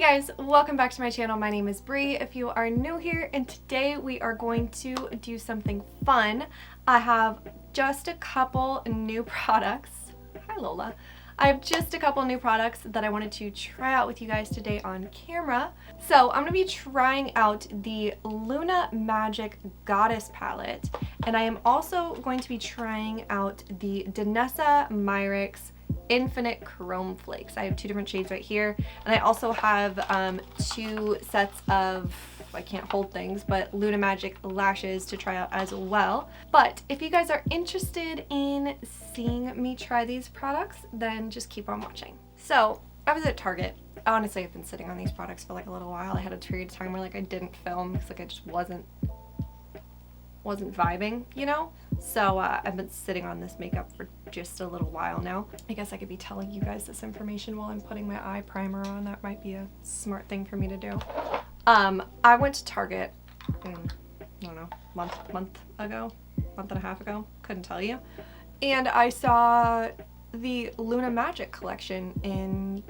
guys, welcome back to my channel. My name is Bree if you are new here, and today we are going to do something fun. I have just a couple new products. Hi Lola. I have just a couple new products that I wanted to try out with you guys today on camera. So I'm going to be trying out the Luna Magic Goddess palette, and I am also going to be trying out the Danessa Myricks Infinite Chrome Flakes. I have two different shades right here, and I also have two sets of, I can't hold things, but Luna Magic lashes to try out as well. But if you guys are interested in seeing me try these products, then just keep on watching. So I was at Target. Honestly, I've been sitting on these products for like a little while. I had a period of time where like I didn't film because like I just wasn't vibing, you know? So I've been sitting on this makeup for just a little while now. I guess I could be telling you guys this information while I'm putting my eye primer on. That might be a smart thing for me to do. I went to Target, I don't know, month and a half ago, couldn't tell you. And I saw the Luna Magic collection in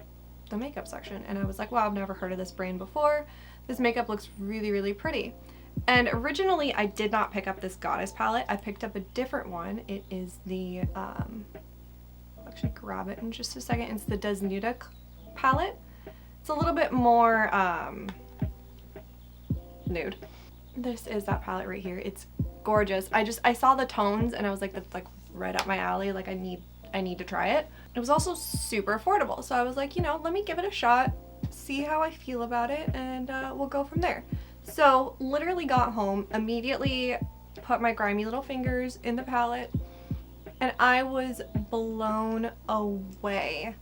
the makeup section, and I was like, wow, I've never heard of this brand before. This makeup looks really, really pretty. And originally I did not pick up this Goddess palette. I picked up a different one. It is the, I'll actually grab it in just a second. It's the Desnuda palette. It's a little bit more nude. This is that palette right here. It's gorgeous. I saw the tones and I was like, that's like right up my alley. Like I need to try it. It was also super affordable. So I was like, you know, let me give it a shot, see how I feel about it, and we'll go from there. So literally got home, immediately put my grimy little fingers in the palette, and I was blown away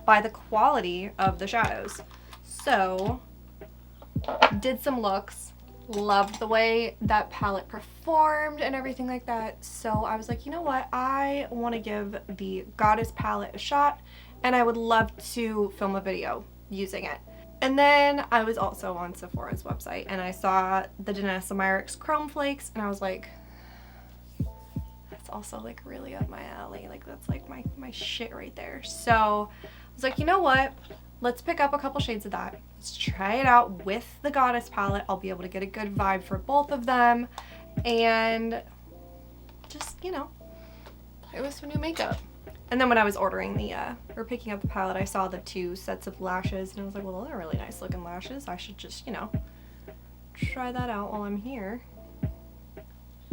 by the quality of the shadows. So did some looks, loved the way that palette performed and everything like that. So I was like, you know what, I want to give the Goddess palette a shot, and I would love to film a video using it. And then I was also on Sephora's website and I saw the Danessa Myricks Chrome Flakes, and I was like, that's also like really up my alley. Like that's like my shit right there. So I was like, you know what? Let's pick up a couple shades of that. Let's try it out with the Goddess palette. I'll be able to get a good vibe for both of them and just, you know, play with some new makeup. And then when I was ordering or picking up the palette, I saw the two sets of lashes, and I was like, well, they're really nice looking lashes. I should just, you know, try that out while I'm here.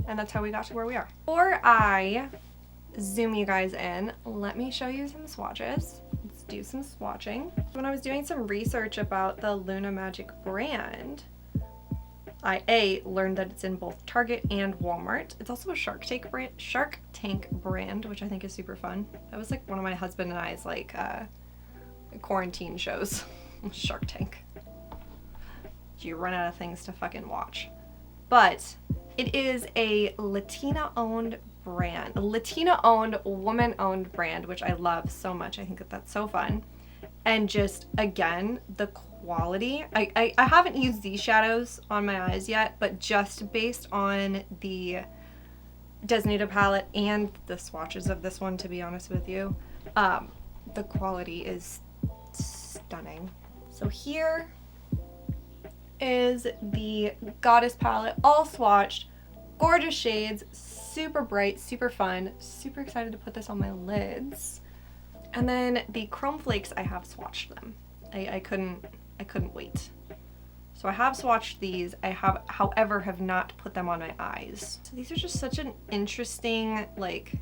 And that's how we got to where we are. Before I zoom you guys in, let me show you some swatches. Let's do some swatching. When I was doing some research about the Luna Magic brand, I learned that it's in both Target and Walmart. It's also a Shark Tank brand, which I think is super fun. That was like one of my husband and I's like quarantine shows. Shark Tank. You run out of things to fucking watch. But it is a Latina-owned brand, a Latina-owned, woman-owned brand, which I love so much. I think that that's so fun. And just, again, the quality. I haven't used these shadows on my eyes yet, but just based on the Desnuda palette and the swatches of this one, to be honest with you, the quality is stunning. So here is the Goddess palette, all swatched, gorgeous shades, super bright, super fun, super excited to put this on my lids. And then the Chrome Flakes, I have swatched them. I couldn't wait. So I have swatched these. I have, however, have not put them on my eyes. So these are just such an interesting, like,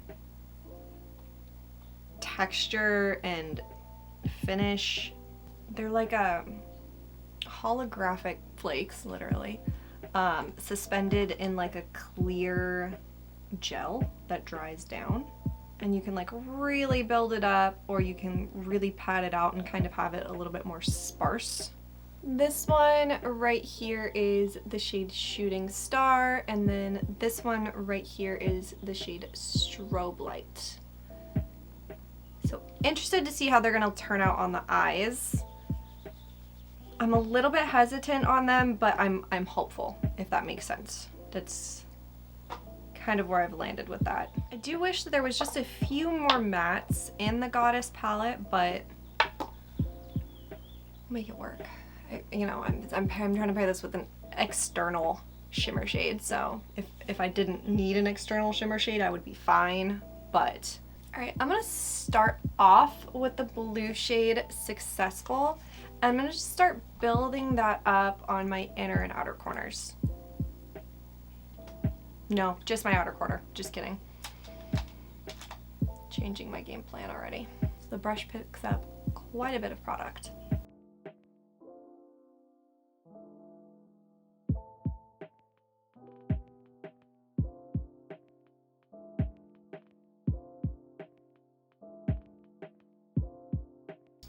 texture and finish. They're like a holographic flakes, literally, suspended in like a clear gel that dries down. And you can like really build it up, or you can really pad it out and kind of have it a little bit more sparse. This one right here is the shade Shooting Star, and then this one right here is the shade Strobe Light. So interested to see how they're gonna turn out on the eyes. I'm a little bit hesitant on them, but I'm hopeful, if that makes sense. That's kind of where I've landed with that. I do wish that there was just a few more mattes in the Goddess palette, but we'll make it work. you know, I'm trying to pair this with an external shimmer shade, so if I didn't need an external shimmer shade, I would be fine. But all right, I'm gonna start off with the blue shade Successful. I'm gonna just start building that up on my inner and outer corners. No, just my outer corner, just kidding. Changing my game plan already. So the brush picks up quite a bit of product.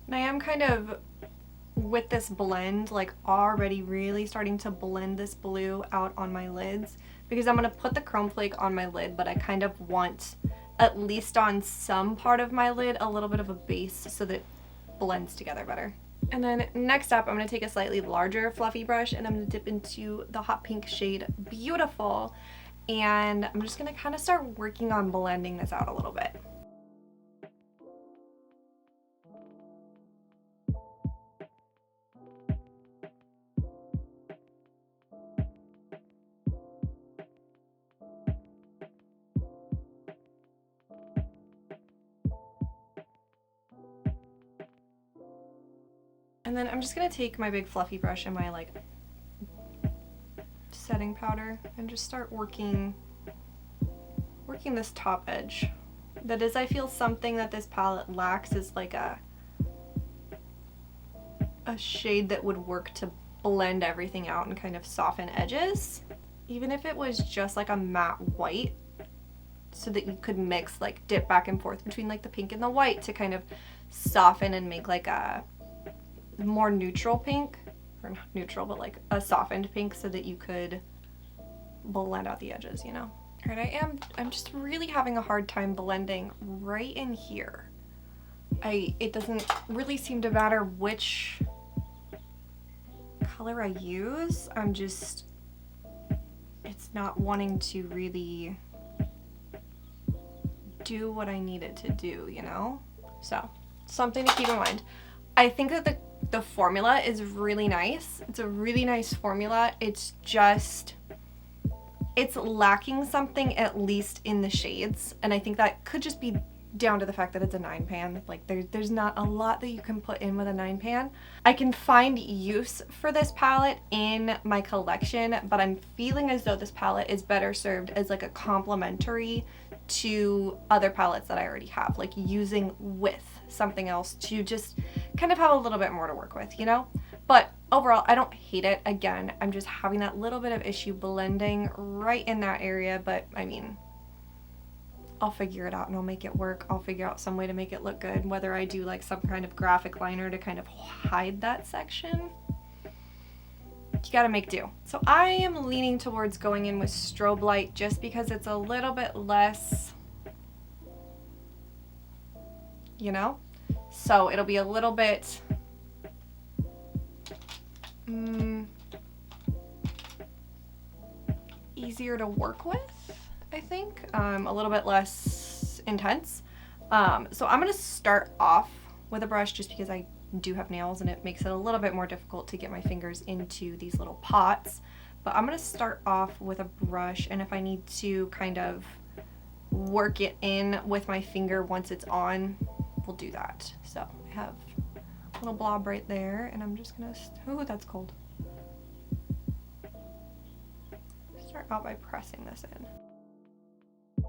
And I am kind of, with this blend, like already really starting to blend this blue out on my lids, because I'm going to put the chrome flake on my lid, but I kind of want, at least on some part of my lid, a little bit of a base so that it blends together better. And then next up, I'm going to take a slightly larger fluffy brush and I'm going to dip into the hot pink shade Beautiful, and I'm just going to kind of start working on blending this out a little bit. And then I'm just gonna take my big fluffy brush and my like setting powder and just start working this top edge. That is, I feel something that this palette lacks is like a shade that would work to blend everything out and kind of soften edges. Even if it was just like a matte white, so that you could mix, like dip back and forth between like the pink and the white to kind of soften and make like a more neutral pink, or not neutral, but like a softened pink, so that you could blend out the edges, you know? All right, I'm just really having a hard time blending right in here. It doesn't really seem to matter which color I use. It's not wanting to really do what I need it to do, you know? So, something to keep in mind. I think that the formula is really nice. It's a really nice formula. It's just, it's lacking something, at least in the shades. And I think that could just be down to the fact that it's a 9-pan. Like there's not a lot that you can put in with a 9-pan. I can find use for this palette in my collection, but I'm feeling as though this palette is better served as like a complementary to other palettes that I already have, like using with something else to just kind of have a little bit more to work with, you know? But overall, I don't hate it. Again, I'm just having that little bit of issue blending right in that area, but I mean, I'll figure it out and I'll make it work. I'll figure out some way to make it look good, whether I do like some kind of graphic liner to kind of hide that section. You gotta make do. So I am leaning towards going in with Strobe Light just because it's a little bit less, you know? So it'll be a little bit easier to work with, I think. A little bit less intense. So I'm gonna start off with a brush just because I do have nails and it makes it a little bit more difficult to get my fingers into these little pots. But I'm gonna start off with a brush, and if I need to kind of work it in with my finger once it's on, we'll do that. So I have a little blob right there, and I'm just gonna, ooh, that's cold. Start out by pressing this in.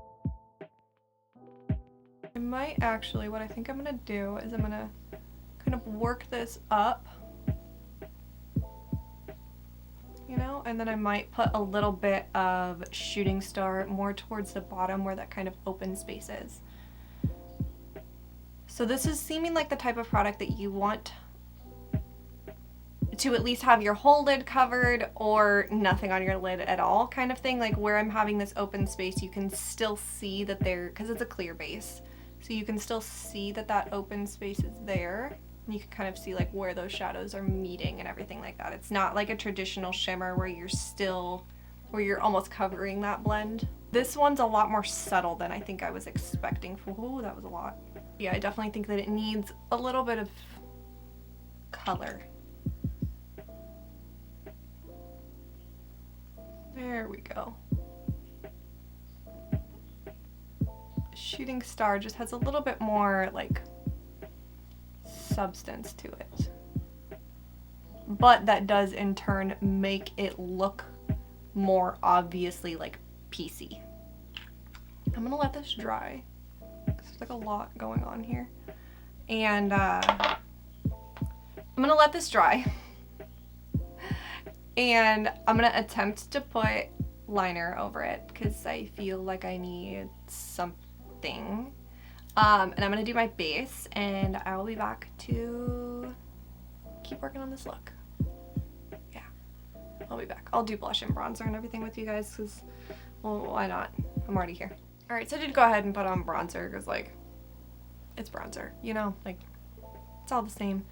I might actually, what I think I'm gonna do is I'm gonna kind of work this up, you know, and then I might put a little bit of Shooting Star more towards the bottom where that kind of open space is. So this is seeming like the type of product that you want to at least have your whole lid covered or nothing on your lid at all kind of thing. Like where I'm having this open space, you can still see that because it's a clear base, so you can still see that that open space is there. You can kind of see like where those shadows are meeting and everything like that. It's not like a traditional shimmer where you're almost covering that blend. This one's a lot more subtle than I think I was expecting. Ooh, that was a lot. Yeah, I definitely think that it needs a little bit of color There we go. Shooting Star just has a little bit more like substance to it, but that does in turn make it look more obviously like PC. I'm gonna let this dry because there's like a lot going on here, and I'm gonna let this dry, and I'm gonna attempt to put liner over it because I feel like I need something. And I'm gonna do my base, and I will be back to keep working on this look. Yeah, I'll be back. I'll do blush and bronzer and everything with you guys because, well, why not? I'm already here. All right, so I did go ahead and put on bronzer because, like, it's bronzer, you know, like, it's all the same.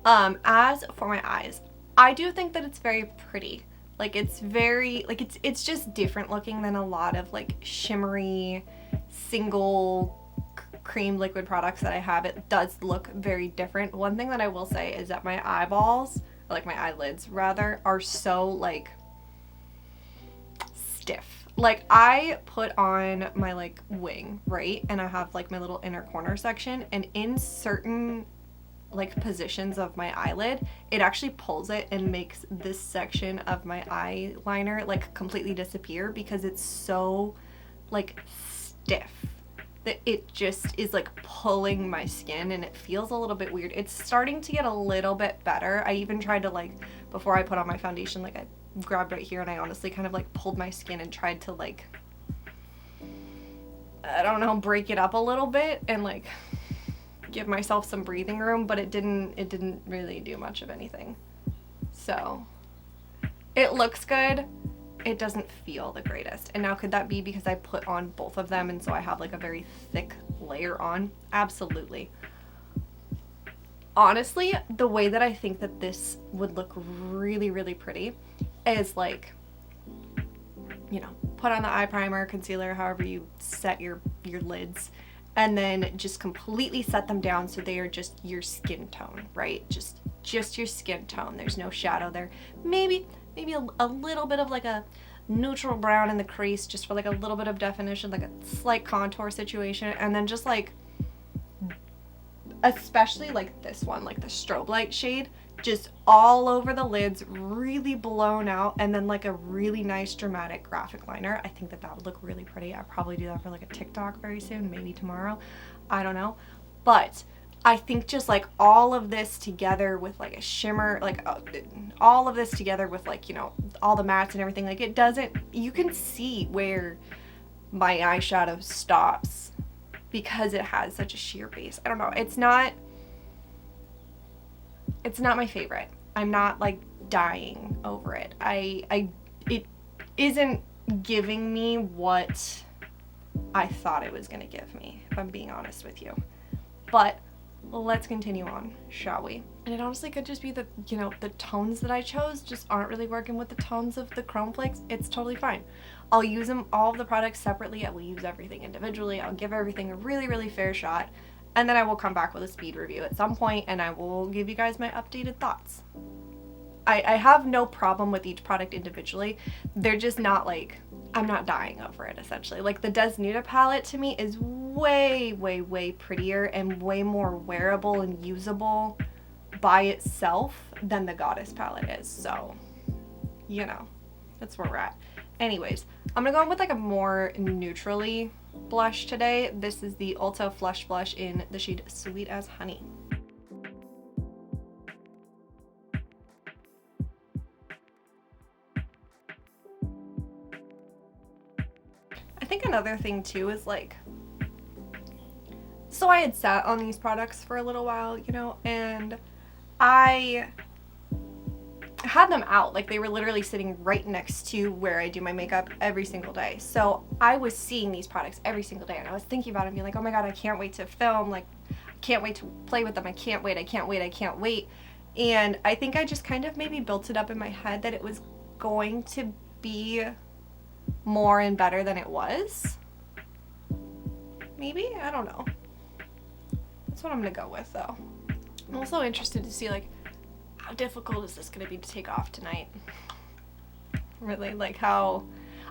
As for my eyes, I do think that it's very pretty. Like, it's very, like, it's just different looking than a lot of, like, shimmery single cream liquid products that I have. It does look very different. One thing that I will say is that my eyeballs, or like my eyelids rather, are so like stiff. Like, I put on my like wing, right? And I have like my little inner corner section, and in certain like positions of my eyelid, it actually pulls it and makes this section of my eyeliner like completely disappear because it's so like stiff that it just is like pulling my skin, and it feels a little bit weird. It's starting to get a little bit better. I even tried to, like, before I put on my foundation, like, I grabbed right here and I honestly kind of like pulled my skin and tried to like, I don't know, break it up a little bit and like give myself some breathing room, but it didn't really do much of anything. So it looks good. It doesn't feel the greatest. And now, could that be because I put on both of them and so I have like a very thick layer on? Absolutely. Honestly, the way that I think that this would look really, really pretty is like, you know, put on the eye primer, concealer, however you set your lids, and then just completely set them down so they are just your skin tone, right? Just your skin tone. There's no shadow there. Maybe a little bit of like a neutral brown in the crease just for like a little bit of definition, like a slight contour situation, and then just like, especially like this one, like the strobe light shade, just all over the lids, really blown out, and then like a really nice dramatic graphic liner. I think that would look really pretty. I'll probably do that for like a TikTok very soon, maybe tomorrow, I don't know. But I think just like all of this together with like a shimmer, like all of this together with like, you know, all the mattes and everything, like it doesn't, you can see where my eyeshadow stops because it has such a sheer base. I don't know. It's not my favorite. I'm not like dying over it. It isn't giving me what I thought it was going to give me, if I'm being honest with you. But let's continue on, shall we? And it honestly could just be that, you know, the tones that I chose just aren't really working with the tones of the Chrome Flakes. It's totally fine. I'll use them, all of the products separately. I will use everything individually. I'll give everything a really, really fair shot. And then I will come back with a speed review at some point, and I will give you guys my updated thoughts. I have no problem with each product individually. They're just not like, I'm not dying over it, essentially. Like the Desnuda palette to me is way, way, way prettier and way more wearable and usable by itself than the Goddess palette is. So, you know, that's where we're at. Anyways, I'm gonna go in with like a more neutrally blush today. This is the Ulta Flush Blush in the shade Sweet as Honey. I think another thing too is like, so I had sat on these products for a little while, you know, and I had them out, like they were literally sitting right next to where I do my makeup every single day. So I was seeing these products every single day, and I was thinking about them, being like, oh my god, I can't wait to film, like I can't wait to play with them, I can't wait. And I think I just kind of maybe built it up in my head that it was going to be more and better than it was. Maybe? I don't know. That's what I'm gonna go with though. I'm also interested to see like, how difficult is this gonna be to take off tonight? Really, like how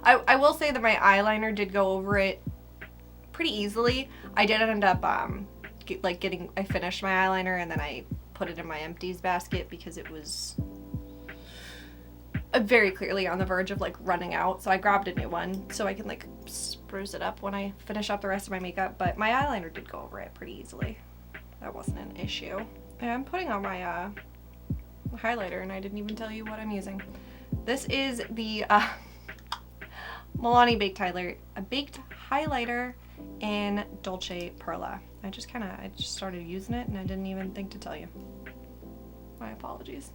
I will say that my eyeliner did go over it pretty easily. I did end up I finished my eyeliner and then I put it in my empties basket because it was very clearly on the verge of like running out. So I grabbed a new one so I can like spruce it up when I finish up the rest of my makeup. But my eyeliner did go over it pretty easily. That wasn't an issue. And I'm putting on my highlighter and I didn't even tell you what I'm using. This is the Milani baked highlighter in Dolce Perla. I just started using it and I didn't even think to tell you. My apologies.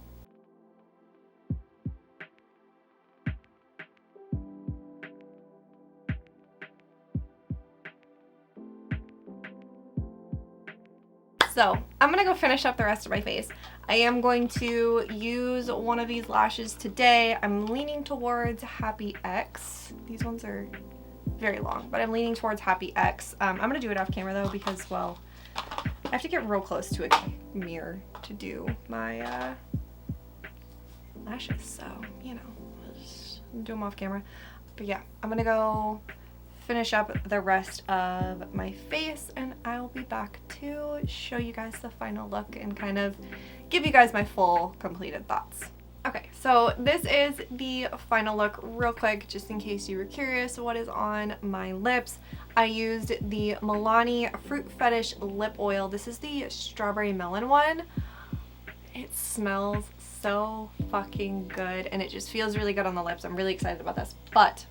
So I'm gonna go finish up the rest of my face. I am going to use one of these lashes today. I'm leaning towards Happy X. These ones are very long, but I'm leaning towards Happy X. I'm gonna do it off camera though because, well, I have to get real close to a mirror to do my lashes, so, you know, I'll just do them off camera. But yeah, I'm gonna go finish up the rest of my face and I'll be back to show you guys the final look and kind of give you guys my full completed thoughts. Okay, so this is the final look real quick, just in case you were curious what is on my lips. I used the Milani Fruit Fetish lip oil. This is the strawberry melon one. It smells so fucking good and it just feels really good on the lips. I'm really excited about this, but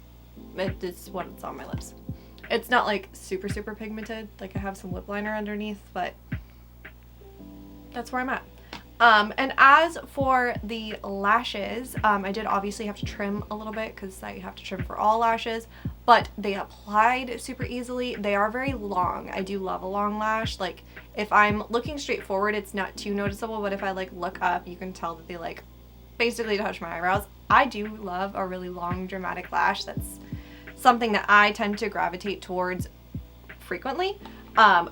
it's what's on my lips. It's not like super pigmented, like I have some lip liner underneath, but that's where I'm at. And as for the lashes, I did obviously have to trim a little bit because I have to trim for all lashes, but they applied super easily. They are very long. I do love a long lash. Like if I'm looking straight forward, it's not too noticeable, but if I like look up, you can tell that they like basically touch my eyebrows. I do love a really long dramatic lash. That's something that I tend to gravitate towards frequently.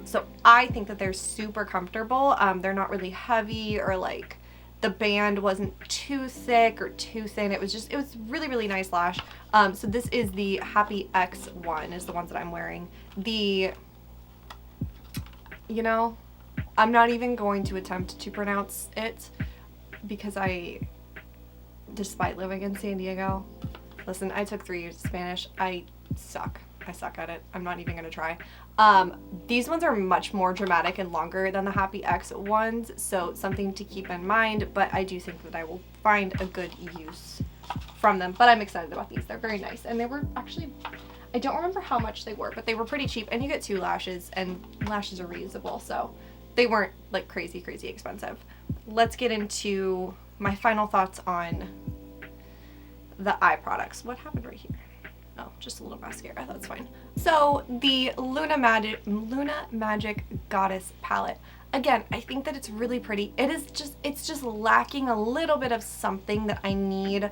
So I think that they're super comfortable. They're not really heavy or like the band wasn't too thick or too thin. It was really nice lash. So this is the Happy X one is the ones that I'm wearing. You know, I'm not even going to attempt to pronounce it because despite living in San Diego, listen, I took 3 years of Spanish. I suck at it. I'm not even gonna try. These ones are much more dramatic and longer than the Happy X ones, so something to keep in mind, but I do think that I will find a good use from them. But I'm excited about these. They're very nice. And they were actually, I don't remember how much they were, but they were pretty cheap. And you get 2 lashes, and lashes are reusable, so they weren't like crazy expensive. Let's get into my final thoughts on the eye products. What happened right here? Oh, just a little mascara, that's fine. So the Luna Magic Goddess palette. Again, I think that it's really pretty. It's just lacking a little bit of something that I need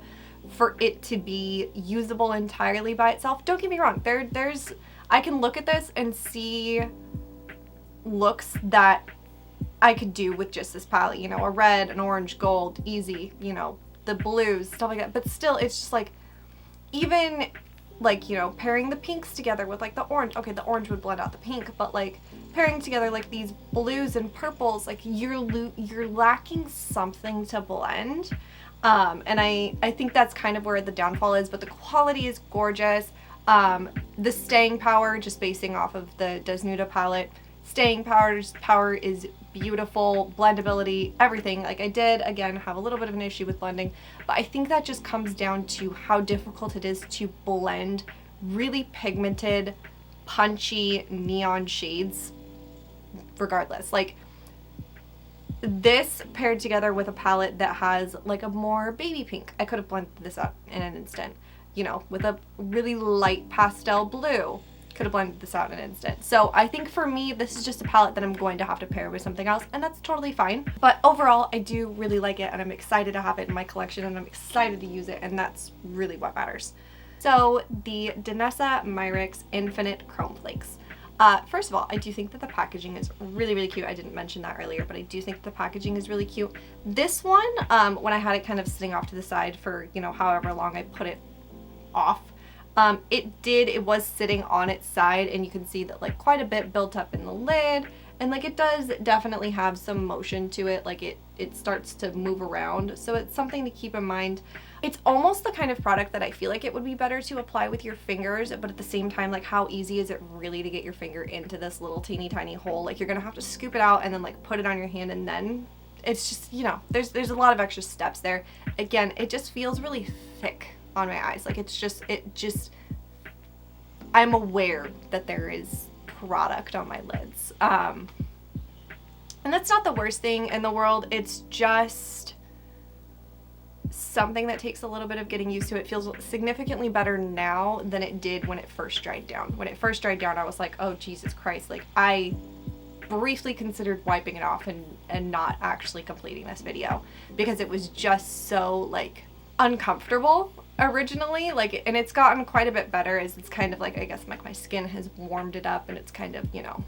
for it to be usable entirely by itself. Don't get me wrong, I can look at this and see looks that I could do with just this palette, you know, a red, an orange, gold, easy, you know, the blues, stuff like that. But still, it's just like, even like, you know, pairing the pinks together with like the orange. Okay, the orange would blend out the pink, but like pairing together like these blues and purples, like you're lacking something to blend. And I think that's kind of where the downfall is, but the quality is gorgeous. The staying power, just basing off of the Desnuda palette, staying power is beautiful, blendability, everything. Like I did, again, have a little bit of an issue with blending, but I think that just comes down to how difficult it is to blend really pigmented, punchy neon shades regardless. Like this paired together with a palette that has like a more baby pink, I could have blended this up in an instant. You know, with a really light pastel blue, could have blended this out in an instant. So I think for me, this is just a palette that I'm going to have to pair with something else, and that's totally fine. But overall, I do really like it, and I'm excited to have it in my collection, and I'm excited to use it, and that's really what matters. So the Danessa Myricks Infinite Chrome Flakes. First of all, I do think that the packaging is really cute. I didn't mention that earlier, but I do think the packaging is really cute. This one, when I had it kind of sitting off to the side for, you know, however long I put it off, It was sitting on its side, and you can see that like quite a bit built up in the lid, and like it does definitely have some motion to it, like it starts to move around, so it's something to keep in mind. It's almost the kind of product that I feel like it would be better to apply with your fingers, but at the same time, like how easy is it really to get your finger into this little teeny tiny hole? Like you're gonna have to scoop it out and then like put it on your hand, and then it's just, you know, there's a lot of extra steps there. Again, it just feels really thick on my eyes. Like it just I'm aware that there is product on my lids. And that's not the worst thing in the world. It's just something that takes a little bit of getting used to. It feels significantly better now than it did when it first dried down. When it first dried down, I was like, oh Jesus Christ. Like I briefly considered wiping it off and not actually completing this video because it was just so like uncomfortable originally. Like, and it's gotten quite a bit better as it's kind of like, I guess like my skin has warmed it up and it's kind of, you know,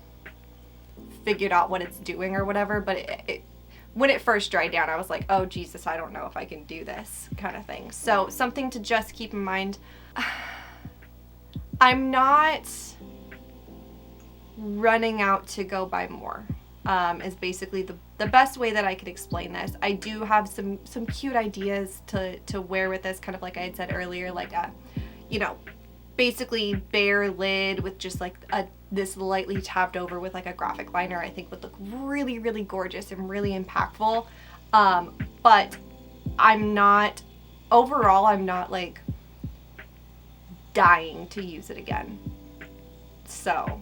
figured out what it's doing or whatever. But when it first dried down, I was like, oh Jesus, I don't know if I can do this kind of thing. So something to just keep in mind. I'm not running out to go buy more, is basically the best way that I could explain this. I do have some cute ideas to wear with this, kind of like I had said earlier, like a, you know, basically bare lid with just like this lightly tapped over with like a graphic liner, I think would look really, really gorgeous and really impactful. But I'm not like dying to use it again. So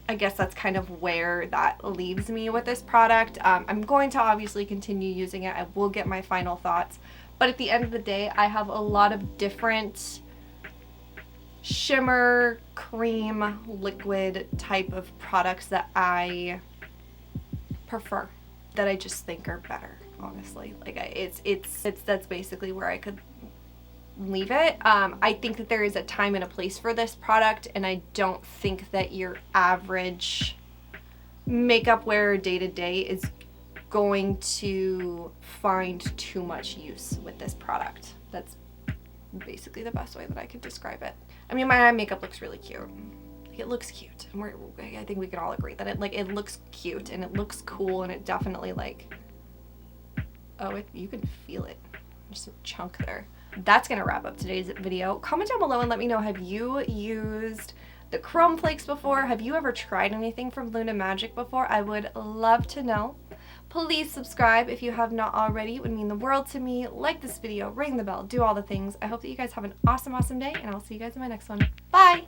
I guess that's kind of where that leaves me with this product. I'm going to obviously continue using it. I will get my final thoughts. But at the end of the day, I have a lot of different shimmer, cream, liquid type of products that I prefer, that I just think are better, honestly. Like that's basically where I could leave it. I think that there is a time and a place for this product, and I don't think that your average makeup wearer day to day is going to find too much use with this product. That's basically the best way that I could describe it. I mean, my eye makeup looks really cute. Like, it looks cute, and I think we can all agree that it looks cute and it looks cool, and it definitely like, oh, you can feel it. There's a chunk there. That's gonna wrap up today's video. Comment down below and let me know, have you used the Chrome Flakes before? Have you ever tried anything from Luna Magic before? I would love to know. Please subscribe if you have not already. It would mean the world to me. Like this video, ring the bell, do all the things. I hope that you guys have an awesome, awesome day, and I'll see you guys in my next one. Bye!